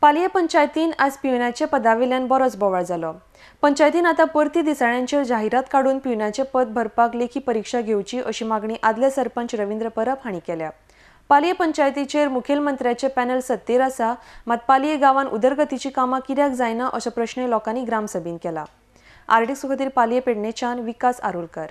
पालये पंचायतीन आज पिवनाचे पदावेल्यान बरोच बोवाळ जालो। पंचायतीन आता परती दिसाळ्यांचेर जाहिरात काढून पिवनाचे पद भरपाक लेखी परीक्षा घेवची अशी मागणी आदले सरपंच रवींद्र परब हांणी केल्या। पालये पंचायतीचेर मुखेलमंत्र्याचे पॅनल सत्तेर आसा, मात पालये गांवान उदरगतीची कामां कित्याक जायना अशो प्रश्न लोकांनी ग्रामसभेन केला। आर्टिक्स खातीर पालये पेडणेच्यान विकास आरोलकर।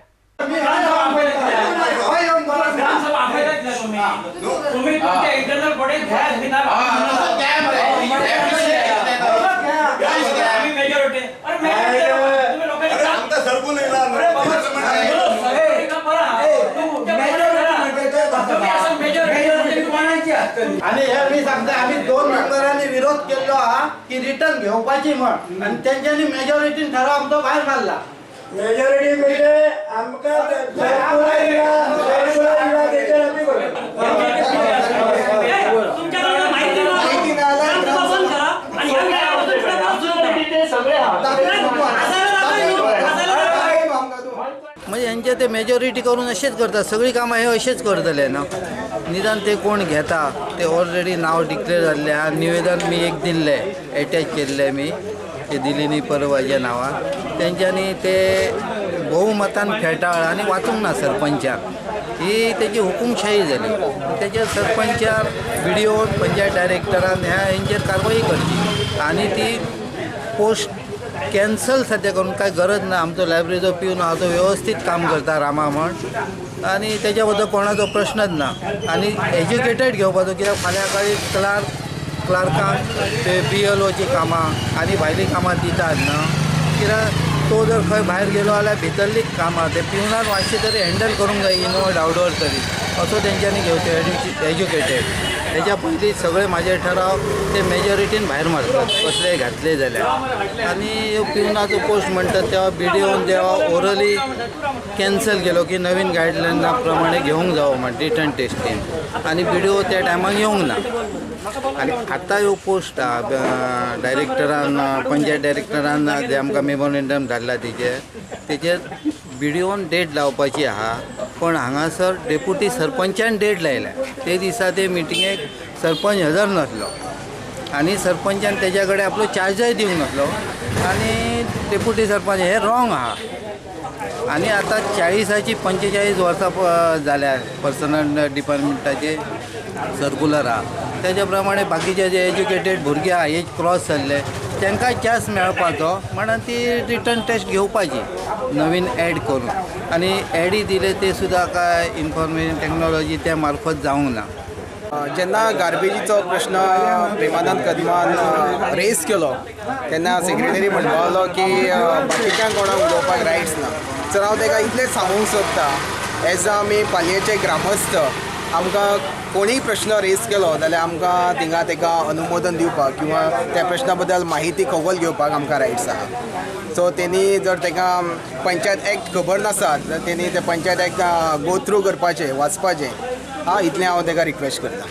आणि हे मी सांगता आम्ही 2 मेंबरांनी विरोध केलो हा की रिटर्न घेवपाची म्हण आणि त्यांच्यानी मेजॉरिटीन ठराव आमचो भायर काढला। मेजॉरिटी म्हणजे आमका म्हणजे यांचे ते मेजॉरिटी करून असेच करतात, सगळी कामां हे असेच करतले ना। निदान ते कोण घेता ते ऑलरेडी नाव डिक्लेअर जाल्ले हा। निवेदन मी एक दिल्ले, अटॅच केल्ले मी, ते दिल्लीनी परवाच्या नावान तेंच्यांनी ते बहुमतान फेटाळ आणि वाचूंक ना सरपंचाक। ही त्याची हुकुमशाही झाली। त्याच्या सरपंचाक व्हिडिओ पंचायत डायरेक्टरान हेंचेर कारवाई करची आणि ती पोस्ट कॅन्सल सध्या करून काय गरज ना। आमचो लायब्ररीचो पिवन हा तो व्यवस्थित काम करता रामा म्हण आणि त्याच्या बद्दल कोणाचो प्रश्नच ना। आणि एज्युकेटेड घेवपाचो, कित्याक फाल्यां काळी क्लार्कांक ते BLOची कामां आणि भायली कामां दितात ना, कित्याक तो जर खंय भायर गेलो जाल्यार भितरली कामां ते पिवनान मातशें तरी हँडल करूंक जाय इनवर्ड आउटवर्ड तरी, असो तेंच्यांनी घेवचो एज्युकेटेड। त्याच्या पयलीं सगळे म्हाजे ठराव ते मेजॉरिटीन भायर मारतात कसलेय घातले जाल्यार। आणि पिवनाचो पोस्ट म्हणटात तेव्हा BDOन जेव्हा ओरली कॅन्सल केलो की नवीन गायडलायना प्रमाणे घेवंक जावो म्हण रिटर्न टेस्टीन, आणि BDO त्या टायमाक येवंक ना। आणि आतां ह्यो पोस्ट डायरेक्टरान पंचायत डायरेक्टरान जे आमकां मेमोरेंडम धाडला तेचेर BDOन डेट लावपाची आहा, पण हांगासर डेप्युटी सरपंचान डेट लायल्या। ते दिसा ते मिटिंगेक सरपंच हजर नासलो आणि सरपंचान तेच्या कडेन आपलो चार्जय दिवंक नासलो आणि डेप्युटी सरपंच हे रॉंग आहा। आणि आता 40ची 45 वर्सां जाल्या पर्सनल डिपार्टमेंटाचे सर्क्युलर आहा। त्याच्या प्रमाणे बाकीचे जे एज्युकेटेड भुरगे आहा एज क्रॉस जाल्ले तांकां चान्स मेळपाचो म्हणून ती रिटर्न टेस्ट घेवपाची नवीन ॲड करून। आणि ॲडी दिले ते सुद्दां काय इन्फॉर्मेशन टेक्नॉलॉजी त्या मार्फत जावंक ना। जेन्ना गार्बेजीचो प्रश्न प्रेमानंद कदमान रेज केलो तेन्ना सेक्रेटरी म्हणपाक लागलो की बाकीच्यांक कोणाक उलोवपाक रायट्स ना। सर हांव ताका इतलेंच सांगूंक सोदतां, एज आमी पालयेचे ग्रामस्थ आमकां कोणीय प्रश्न रेज केलो जाल्यार आमकां थिंगा ताका अनुमोदन दिवपाक किंवा त्या प्रश्ना बद्दल माहिती कवल घेवपाक आमकां रायट्स आहा। सो तेणी जर ताका पंचायत एक्ट खबर नासा जाल्यार तेणी ते पंचायत एक्ट गो थ्रू करपाचें, वाचपाचें। इतलें हांव ताका रिक्वेस्ट करतां।